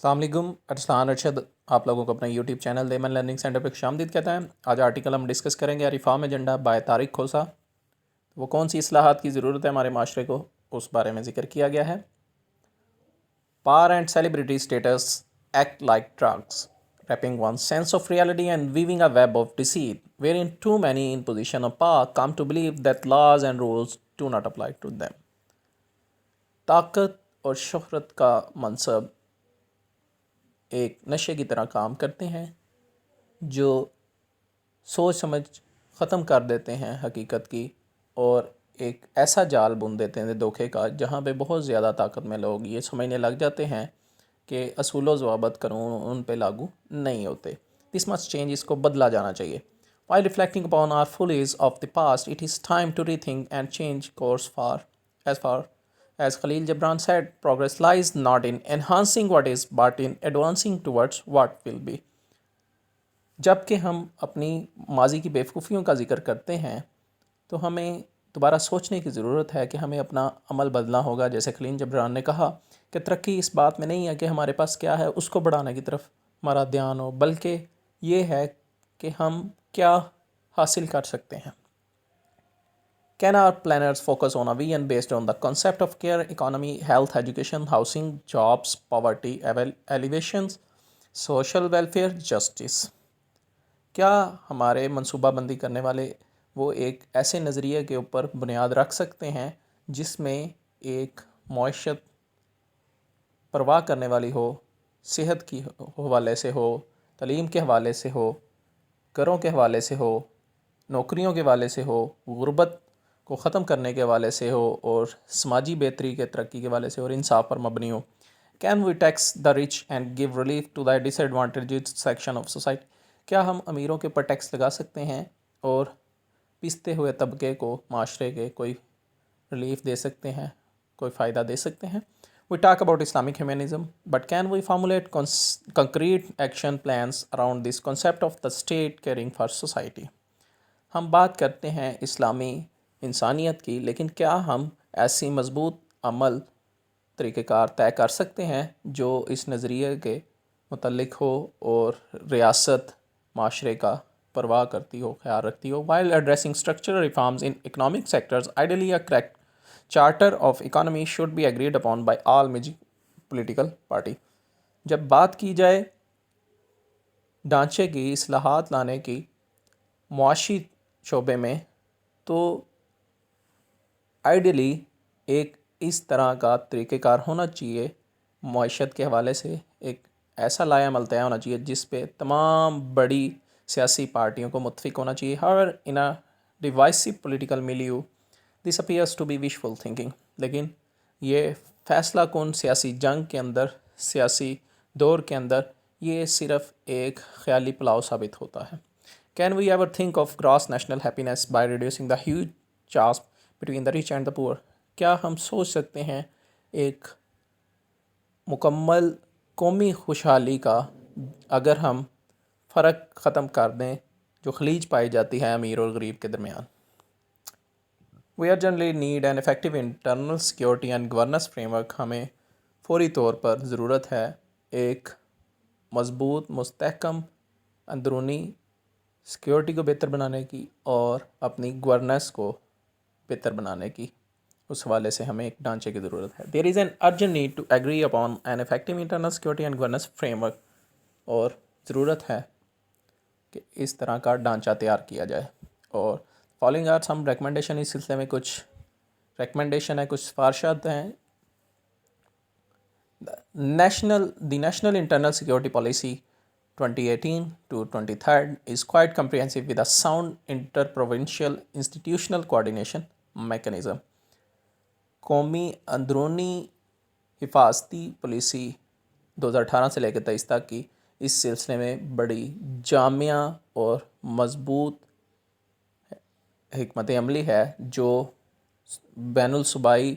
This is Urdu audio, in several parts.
السلام علیکم، ارسلان ارشد آپ لوگوں کو اپنا یوٹیوب چینل دیمن لرننگ سینٹر پہ خوشامدید کہتا ہے۔ آج آرٹیکل ہم ڈسکس کریں گے ریفارم ایجنڈا بائی طارق کھوسا۔ وہ کون سی اصلاحات کی ضرورت ہے ہمارے معاشرے کو، اس بارے میں ذکر کیا گیا ہے۔ Power and celebrity status act like drugs warping one sense of reality and weaving a web of deceit wherein too many in position of power come to believe that laws and rules do not apply to them. طاقت اور شہرت کا منصب ایک نشے کی طرح کام کرتے ہیں جو سوچ سمجھ ختم کر دیتے ہیں حقیقت کی، اور ایک ایسا جال بن دیتے ہیں دھوکے کا جہاں پہ بہت زیادہ طاقت میں لوگ یہ سمجھنے لگ جاتے ہیں کہ اصول و ضوابط قانون ان پہ لاگو نہیں ہوتے۔ دس مسٹ چینج، اس کو بدلا جانا چاہیے۔ While reflecting upon our follies of the past, it is time to rethink and change course far as Khalil Gibran said, progress lies not in enhancing what is, but in advancing towards what will be۔ جب کہ ہم اپنی ماضی کی بیوقوفیوں کا ذکر کرتے ہیں تو ہمیں دوبارہ سوچنے کی ضرورت ہے کہ ہمیں اپنا عمل بدلنا ہوگا۔ جیسے خلیل جبران نے کہا کہ ترقی اس بات میں نہیں ہے کہ ہمارے پاس کیا ہے اس کو بڑھانے کی طرف ہمارا دھیان ہو، بلکہ یہ ہے کہ ہم کیا حاصل کر سکتے ہیں۔ Can our planners focus on a vision based on the concept of care economy, health, education, housing, jobs, poverty alleviations, social welfare, justice؟ کیا ہمارے منصوبہ بندی کرنے والے وہ ایک ایسے نظریے کے اوپر بنیاد رکھ سکتے ہیں جس میں ایک معیشت پرواہ کرنے والی ہو، صحت کی حوالے سے ہو، تعلیم کے حوالے سے ہو، گھروں کے حوالے سے ہو، نوکریوں کے حوالے سے ہو، غربت کو ختم کرنے کے حوالے سے ہو، اور سماجی بہتری کے ترقی کے حوالے سے اور انصاف پر مبنی ہو؟ Can we tax the rich and give relief to the disadvantaged section of society? کیا ہم امیروں کے اوپر ٹیکس لگا سکتے ہیں اور پستے ہوئے طبقے کو، معاشرے کے کوئی ریلیف دے سکتے ہیں، کوئی فائدہ دے سکتے ہیں؟ We talk about Islamic humanism, but can we formulate concrete action plans around this concept of the state caring for society؟ ہم بات کرتے ہیں اسلامی انسانیت کی، لیکن کیا ہم ایسی مضبوط عمل طریقہ کار طے کر سکتے ہیں جو اس نظریے کے متعلق ہو اور ریاست معاشرے کا پرواہ کرتی ہو، خیال رکھتی ہو؟ While addressing structural reforms in economic sectors, ideally a correct charter of economy should be agreed upon by all major political party۔ جب بات کی جائے ڈھانچے کی اصلاحات لانے کی معاشی شعبے میں، تو آئیڈیلی ایک اس طرح کا طریقہ کار ہونا چاہیے معیشت کے حوالے سے، ایک ایسا لائحہ عمل طے ہونا چاہیے جس پہ تمام بڑی سیاسی پارٹیوں کو متفق ہونا چاہیے۔ However, in a divisive political milieu, this appears to be wishful thinking۔ لیکن یہ فیصلہ کن سیاسی جنگ کے اندر، سیاسی دور کے اندر، یہ صرف ایک خیالی پلاؤ ثابت ہوتا ہے۔ Can we ever think of gross national happiness by reducing the huge chasm between the rich and the poor؟ کیا ہم سوچ سکتے ہیں ایک مکمل قومی خوشحالی کا اگر ہم فرق ختم کر دیں جو خلیج پائی جاتی ہے امیر اور غریب کے درمیان؟ We urgently need an effective internal security and governance framework۔ ہمیں فوری طور پر ضرورت ہے ایک مضبوط مستحکم اندرونی سیکیورٹی کو بہتر بنانے کی اور اپنی گورننس کو بہتر بنانے کی۔ اس حوالے سے ہمیں ایک ڈھانچے کی ضرورت ہے۔ There is an urgent need to agree upon an effective internal security and governance framework۔ اور ضرورت ہے کہ اس طرح کا ڈھانچہ تیار کیا جائے۔ اور فالوئنگ آر سم ریکمنڈیشن، اس سلسلے میں کچھ ریکمنڈیشن ہے، کچھ سفارشات ہیں۔ The national internal security policy 2018 to 23 is quite comprehensive with a sound inter-provincial institutional coordination mechanism۔ قومی اندرونی حفاظتی پالیسی 2018 سے لے کے 23 تک کی اس سلسلے میں بڑی جامع اور مضبوط حکمت عملی ہے جو بین الصوبائی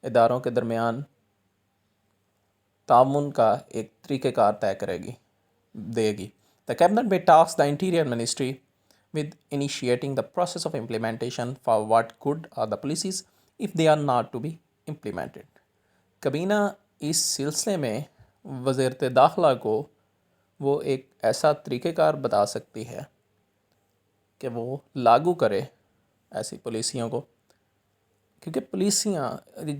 اداروں کے درمیان تعاون کا ایک طریقہ کار طے دے گی۔ The cabinet may task the interior ministry with initiating the process of implementation for what good are the policies if they are not to be implemented۔ کابینہ اس سلسلے میں وزارت داخلہ کو وہ ایک ایسا طریقہ کار بتا سکتی ہے کہ وہ لاگو کرے ایسی پالیسیوں کو، کیونکہ پالیسیاں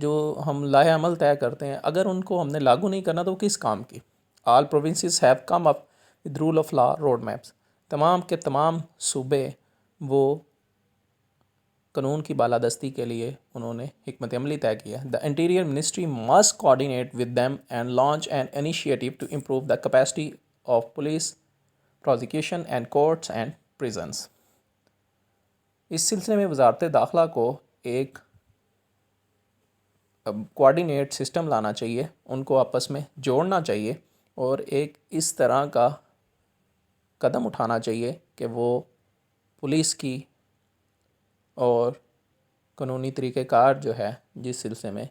جو ہم لائحہ عمل طے کرتے ہیں اگر ان کو ہم نے لاگو نہیں کرنا تو کس کام کی؟ All provinces have come up with rule of law road maps, تمام کے تمام صوبے وہ قانون کی بالادستی کے لیے انہوں نے حکمت عملی طے کیا. The interior ministry must coordinate with them and launch an initiative to improve the capacity of police prosecution and courts and prisons. اس سلسلے میں وزارت داخلہ کو ایک کوآرڈینیٹ سسٹم لانا چاہیے، ان کو آپس میں جوڑنا چاہیے اور ایک اس طرح کا قدم اٹھانا چاہیے کہ وہ پولیس کی اور قانونی طریقہ کار جو ہے جس سلسلے میں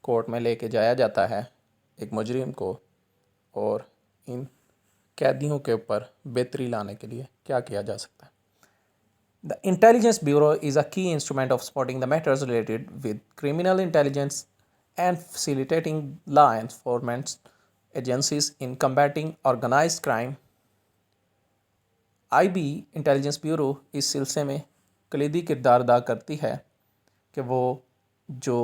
کورٹ میں لے کے جایا جاتا ہے ایک مجرم کو، اور ان قیدیوں کے اوپر بہتری لانے کے لیے کیا کیا جا سکتا ہے. The Intelligence Bureau is a key instrument of supporting the matters related with criminal intelligence and facilitating law enforcement agencies in combating organized crime. IB intelligence bureau اس سلسلے میں کلیدی کردار ادا کرتی ہے کہ وہ جو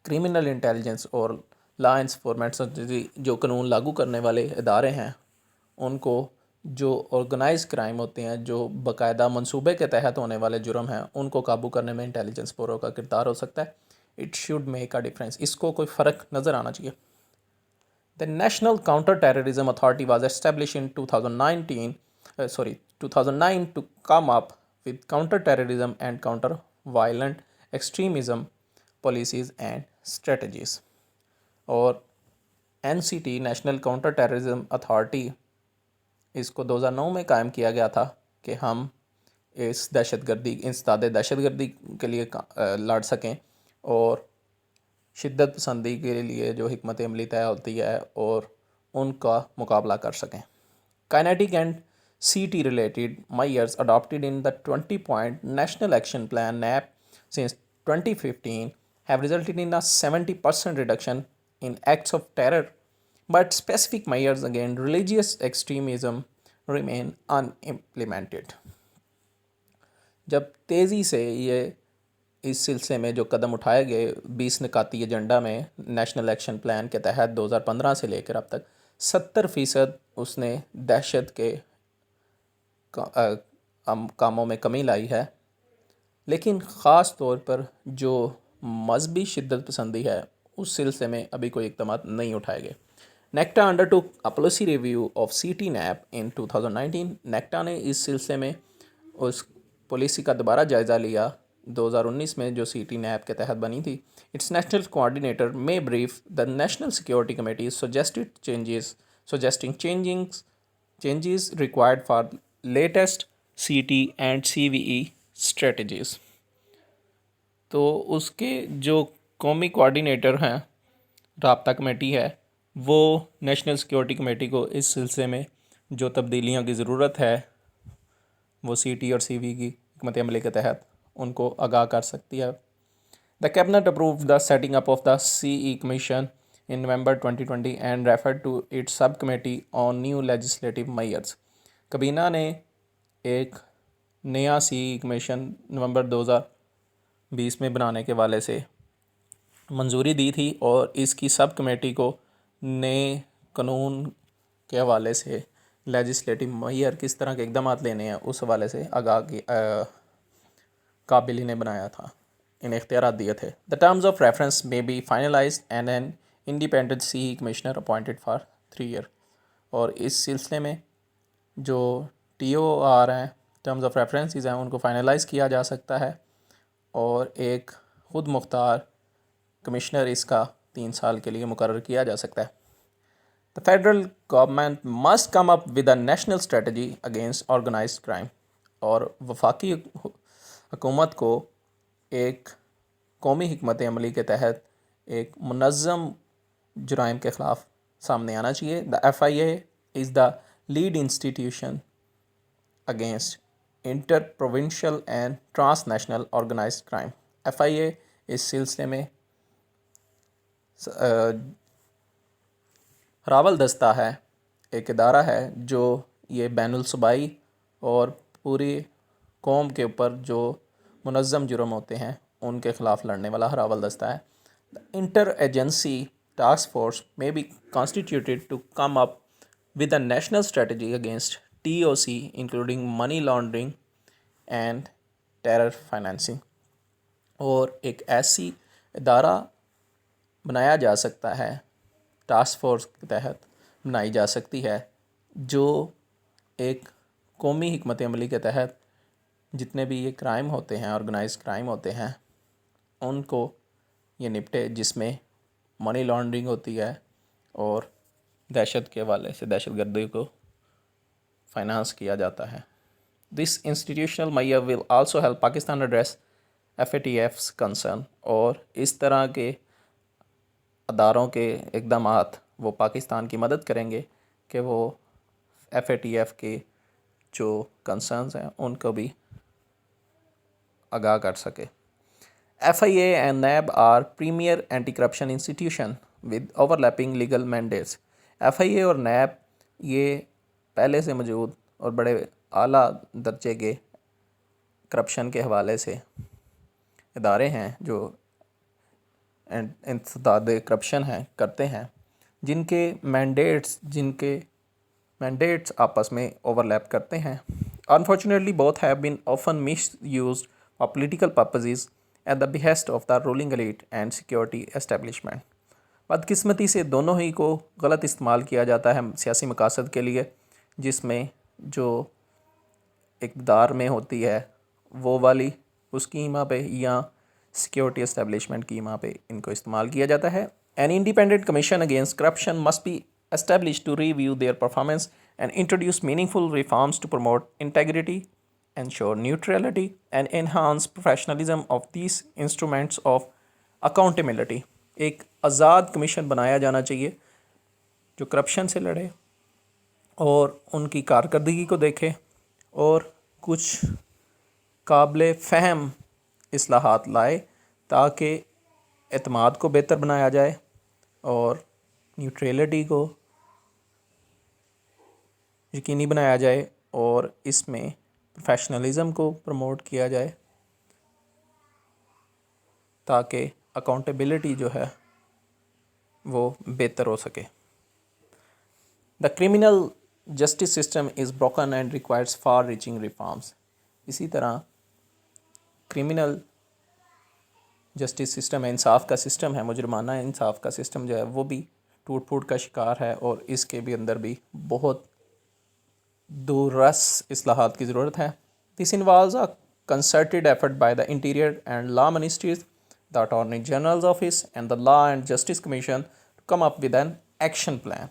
کرمنل انٹیلیجنس اور لا انفورسمنٹ جو قانون لاگو کرنے والے ادارے ہیں ان کو جو آرگنائز کرائم ہوتے ہیں، جو باقاعدہ منصوبے کے تحت ہونے والے جرم ہیں، ان کو قابو کرنے میں انٹیلیجنس بیورو کا کردار ہو سکتا ہے. It should make a difference, اس کو کوئی فرق نظر آنا چاہیے. The National Counter-Terrorism Authority was established in 2009 to come up with counter-terrorism and counter-violent extremism policies and strategies. اور NCT national counter terrorism authority اس کو 2009 میں قائم کیا گیا تھا کہ ہم اس انسداد دہشت گردی کے لیے لڑ سکیں اور شدت پسندی کے لیے جو حکمت عملی طے ہوتی ہے اور ان کا مقابلہ کر سکیں. Kinetic and CT related measures adopted in the 20-point National Action Plan NAP since 2015 have resulted in a 70% reduction in acts of terror, but specific measures against religious extremism remain unimplemented. جب تیزی سے یہ اس سلسلے میں جو قدم اٹھائے گئے 20 نکاتی ایجنڈا میں نیشنل ایکشن پلان کے تحت 2015 سے لے کر اب تک 70% اس نے دہشت کے کاموں میں کمی لائی ہے، لیکن خاص طور پر جو مذہبی شدت پسندی ہے اس سلسلے میں ابھی کوئی اقدامات نہیں اٹھائے گئے. NACTA undertook a policy review of CT NAP in 2019. NACTA نے اس سلسلے میں اس پالیسی کا دوبارہ جائزہ لیا 2019 میں جو CT NAP کے تحت بنی تھی. Its national coordinator may brief the National Security Committee suggesting changes required for latest CT and CVE strategies. تو اس کے جو قومی کوآرڈینیٹر ہیں، رابطہ کمیٹی ہے، وہ نیشنل سیکیورٹی کمیٹی کو اس سلسلے میں جو تبدیلیوں کی ضرورت ہے وہ CT اور CVE کی حکمت عملی کے تحت ان کو آگاہ کر سکتی ہے. The Cabinet approved the setting up of the CE Commission in November 2020 and referred to its subcommittee on new legislative measures. کابینہ نے ایک نیا CE کمیشن نومبر 2020 میں بنانے کے والے سے منظوری دی تھی اور اس کی سب کمیٹی کو نئے قانون کے حوالے سے لیجسلیٹو میئر کس طرح کے اقدامات لینے ہیں اس حوالے سے آگاہ کی قابل نے بنایا تھا، انہیں اختیارات دیے تھے. The terms of reference may be finalized and an independent CE commissioner appointed for 3 years. اور اس سلسلے میں جو TOR ہیں، ٹرمز آف ریفرنسز ہیں، ان کو فائنلائز کیا جا سکتا ہے اور ایک خود مختار کمشنر اس کا 3 سال کے لیے مقرر کیا جا سکتا ہے. The federal government must come up with a national strategy against organized crime. اور وفاقی حکومت کو ایک قومی حکمت عملی کے تحت ایک منظم جرائم کے خلاف سامنے آنا چاہیے. The FIA is the lead institution against inter-provincial and transnational organized crime. FIA اس سلسلے میں راول دستہ ہے ایک ادارہ ہے جو یہ بین الصوبائی اور پوری قوم کے اوپر جو منظم جرم ہوتے ہیں ان کے خلاف لڑنے والا راول دستہ ہے. Inter agency task force may be constituted to come up with a national strategy against TOC including money laundering and terror financing. اور ایک ایسی ادارہ بنایا جا سکتا ہے، ٹاسک فورس کے تحت بنائی جا سکتی ہے، جو ایک قومی حکمت عملی کے تحت جتنے بھی یہ کرائم ہوتے ہیں، آرگنائز کرائم ہوتے ہیں، ان کو یہ نپٹے، جس میں منی لانڈرنگ ہوتی ہے اور دہشت کے حوالے سے دہشت گردی کو فائنانس کیا جاتا ہے. This institutional measure will also help Pakistan address FATF's concern. اور اس طرح کے اداروں کے اقدامات وہ پاکستان کی مدد کریں گے کہ وہ FATF کے جو کنسرنز ہیں ان کو بھی آگاہ کر سکے. FIA and NAB are premier anti-corruption institution with overlapping legal mandates. FIA اور NAB یہ پہلے سے موجود اور بڑے اعلیٰ درجے کے کرپشن کے حوالے سے ادارے ہیں جو انسداد کرپشن کرتے ہیں، جن کے مینڈیٹس آپس میں اوورلیپ کرتے ہیں. Unfortunately, both have been often misused for political purposes at the behest of the ruling elite and security establishment. بدقسمتی سے دونوں ہی کو غلط استعمال کیا جاتا ہے سیاسی مقاصد کے لیے، جس میں جو اقتدار میں ہوتی ہے وہ والی اس کی ایما پہ یا سیکیورٹی اسٹیبلشمنٹ کی ایما پہ ان کو استعمال کیا جاتا ہے. An independent commission against corruption must be established to review their performance and introduce meaningful reforms to promote integrity, ensure neutrality, and enhance professionalism of these instruments of accountability. ایک آزاد کمیشن بنایا جانا چاہیے جو کرپشن سے لڑے اور ان کی کارکردگی کو دیکھے اور کچھ قابل فہم اصلاحات لائے تاکہ اعتماد کو بہتر بنایا جائے اور نیوٹریلٹی کو یقینی بنایا جائے اور اس میں پروفیشنلزم کو پروموٹ کیا جائے تاکہ اکاؤنٹیبلٹی جو ہے وہ بہتر ہو سکے. The criminal justice system is broken and requires far-reaching reforms. اسی طرح کرمنل جسٹس سسٹم ہے، انصاف کا سسٹم ہے، مجرمانہ انصاف کا سسٹم جو ہے وہ بھی ٹوٹ پھوٹ کا شکار ہے اور اس کے بھی اندر بھی بہت دور رس اصلاحات کی ضرورت ہے. This involves a concerted effort by the Interior and Law Ministries, the Attorney General's Office and the Law and Justice Commission to come up with an action plan.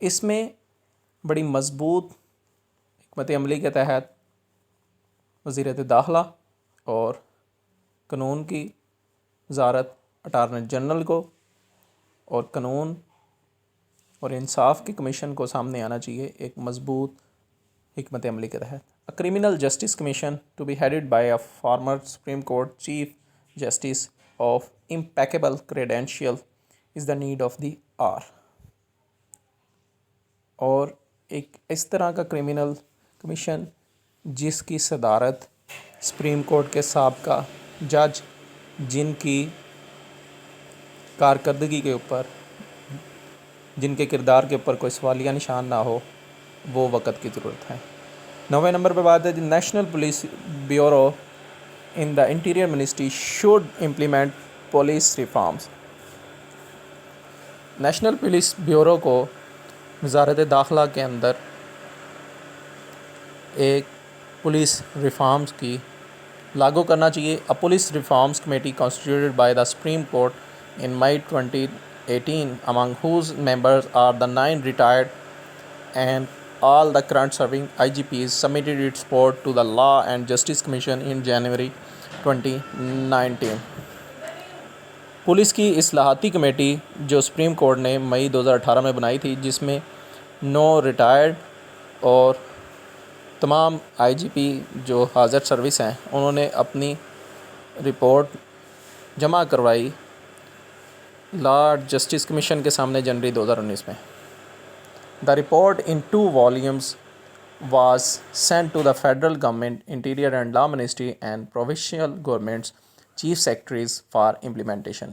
اس میں بڑی مضبوط حکمت عملی کے تحت وزیرت داخلہ اور قانون کی وزارت اٹارنی جنرل کو اور قانون اور انصاف کی کمیشن کو سامنے آنا چاہیے ایک مضبوط حکمت عملی کے تحت. A criminal justice commission to be headed by a former Supreme Court Chief Justice of impeccable credential is the need of the hour. اور ایک اس طرح کا کرمنل کمیشن جس کی صدارت سپریم کورٹ کے سابقہ جج جن کی کارکردگی کے اوپر جن کے کردار کے اوپر کوئی سوالیہ نشان نہ ہو، وہ وقت کی ضرورت ہے. 9ویں نمبر پہ بات ہے national police bureau in the interior ministry should implement police reforms. National police bureau کو وزارت داخلہ کے اندر ایک پولیس ریفارمز کی لاگو کرنا چاہیے. A police reforms committee constituted by the Supreme Court in May 2018, among whose members are the 9 retired and all the current serving IGPs, submitted its report to the Law and Justice Commission in January 2019. Police کی اصلاحاتی کمیٹی جو سپریم کورٹ نے مئی 2018 میں بنائی تھی، جس میں 9 ریٹائرڈ اور تمام IGP جو حاضر سروس ہیں، انہوں نے اپنی رپورٹ جمع کروائی لا جسٹس کمیشن کے سامنے جنوری 2019 میں. The report in 2 volumes was sent to the federal government, Interior and Law Ministry and provincial governments chief secretaries for implementation.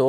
2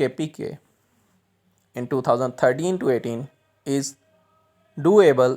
KPK in 2013 to 18 is doable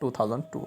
2002.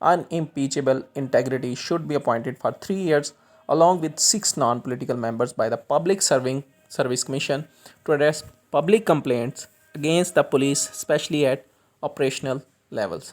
unimpeachable integrity should be appointed for 3 years along with 6 non-political members by the Public Service Commission to address public complaints against the police, especially at operational levels.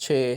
6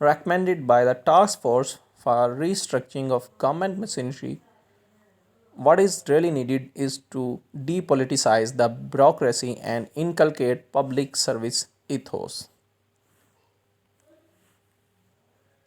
recommended by the task force for restructuring of government machinery, what is really needed is to depoliticize the bureaucracy and inculcate public service ethos.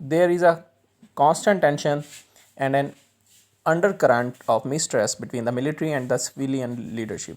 There is a constant tension and an undercurrent of mistrust between the military and the civilian leadership.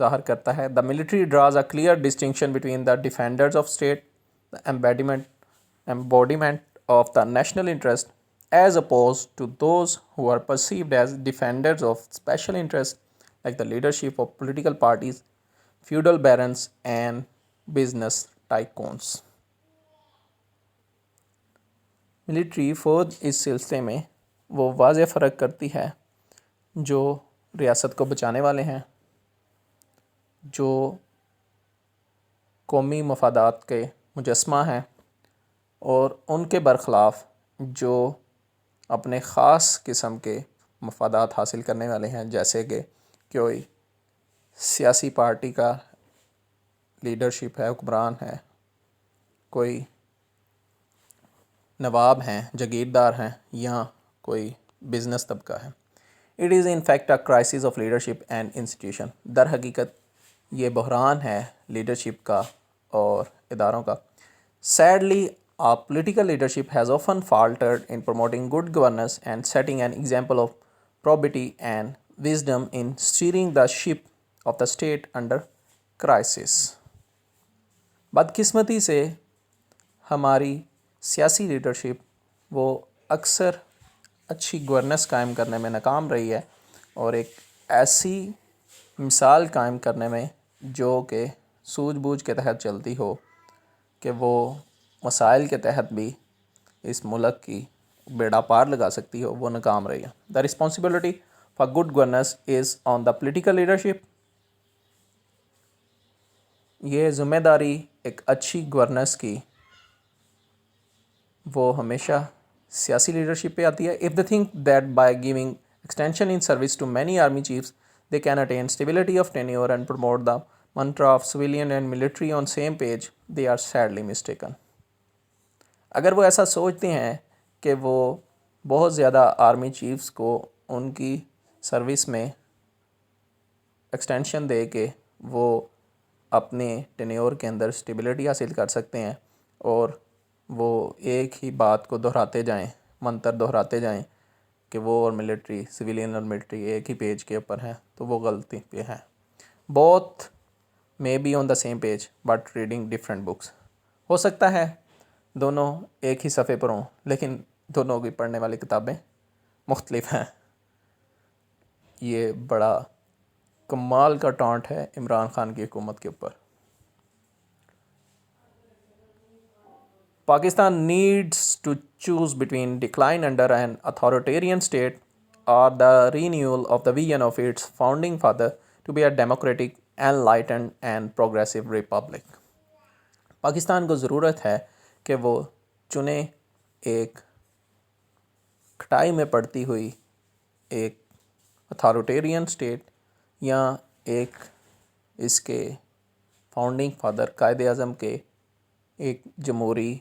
ظاہر کرتا ہے. The military draws a clear distinction between the defenders of state, the embodiment of the national interest, as opposed to those who are perceived as defenders of special interests like the leadership of political parties, feudal barons and business tycoons. Military فوج اس سلسلے میں وہ واضح فرق کرتی ہے جو ریاست کو بچانے والے ہیں, جو قومی مفادات کے مجسمہ ہیں, اور ان کے برخلاف جو اپنے خاص قسم کے مفادات حاصل کرنے والے ہیں, جیسے کہ کوئی سیاسی پارٹی کا لیڈرشپ ہے, حکمران ہے, کوئی نواب ہیں, جاگیردار ہیں, یا کوئی بزنس طبقہ ہے. It is in fact a crisis of leadership and institution. در حقیقت یہ بحران ہے لیڈرشپ کا اور اداروں کا. Sadly our political leadership has often faltered in promoting good governance and setting an example of probity and wisdom in steering the ship of the state under crisis. بدقسمتی سے ہماری سیاسی لیڈرشپ وہ اکثر اچھی گورننس قائم کرنے میں ناکام رہی ہے, اور ایک ایسی مثال قائم کرنے میں جو کہ سوجھ بوجھ کے تحت چلتی ہو کہ وہ مسائل کے تحت بھی اس ملک کی بیڑا پار لگا سکتی ہو, وہ ناکام رہی ہے. The responsibility for good governance is on the political leadership. یہ ذمہ داری ایک اچھی گورننس کی وہ ہمیشہ سیاسی لیڈرشپ پہ آتی ہے. If they think that by giving extension in service to many army chiefs they can attain stability of tenure and promote the mantra of civilian and military on same page, they are sadly mistaken. اگر وہ ایسا سوچتے ہیں کہ وہ بہت زیادہ آرمی چیفز کو ان کی سروس میں ایکسٹینشن دے کے وہ اپنے ٹینیور کے اندر اسٹیبلٹی حاصل کر سکتے ہیں, اور وہ ایک ہی بات کو دہراتے جائیں, منتر دہراتے جائیں کہ وہ اور ملٹری, سویلین اور ملٹری ایک ہی پیج کے اوپر ہیں, تو وہ غلطی پہ ہیں. Both may be on the same page but reading different books. ہو سکتا ہے دونوں ایک ہی صفحے پر ہوں, لیکن دونوں کی پڑھنے والی کتابیں مختلف ہیں. یہ بڑا کمال کا ٹانٹ ہے عمران خان کی حکومت کے اوپر. Pakistan needs to choose between decline under an authoritarian state اور the renewal of the vision of its founding father to be a democratic enlightened and progressive republic. Pakistan کو ضرورت ہے کہ وہ چنے ایک کھٹائی میں پڑتی ہوئی ایک اتھارٹیرین اسٹیٹ, یا ایک اس کے فاؤنڈنگ فادر قائد اعظم کے ایک جمہوری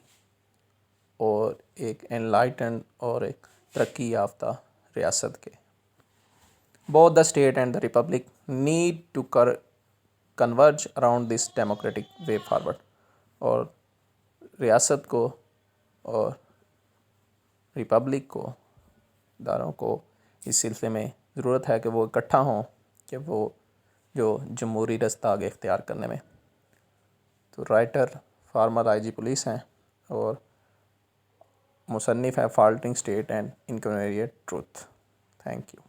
اور ایک انلائٹنڈ اور ایک ترقی یافتہ ریاست کے. Both the state and the republic need to converge around this democratic way forward. اور ریاست کو اور ریپبلک کو, اداروں کو اس سلسلے میں ضرورت ہے کہ وہ اکٹھا ہوں, کہ وہ جو جمہوری رستہ آگے اختیار کرنے میں. تو writer former I G police ہیں, اور مصنف ہے faltering state and inconvenient truth. Thank you.